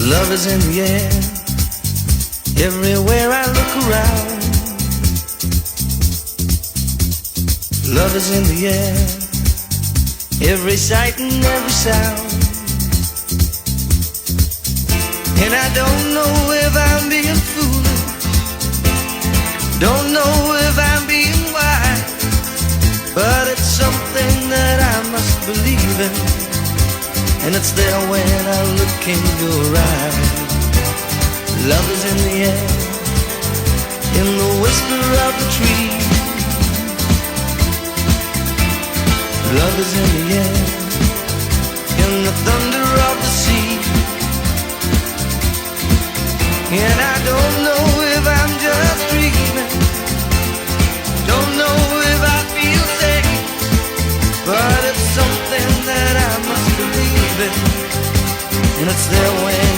Love is in the air, everywhere I look around. Love is in the air, every sight and every sound. And I don't know if I'm being foolish, don't know if I'm being wise, but it's something that I must believe in, and it's there when I look in your eyes. Love is in the air, in the whisper of the tree. Love is in the air, in the thunder of the sea. And I don't know if I'm just dreaming, don't know if I feel safe, but it's something that I must believe in, and it's there when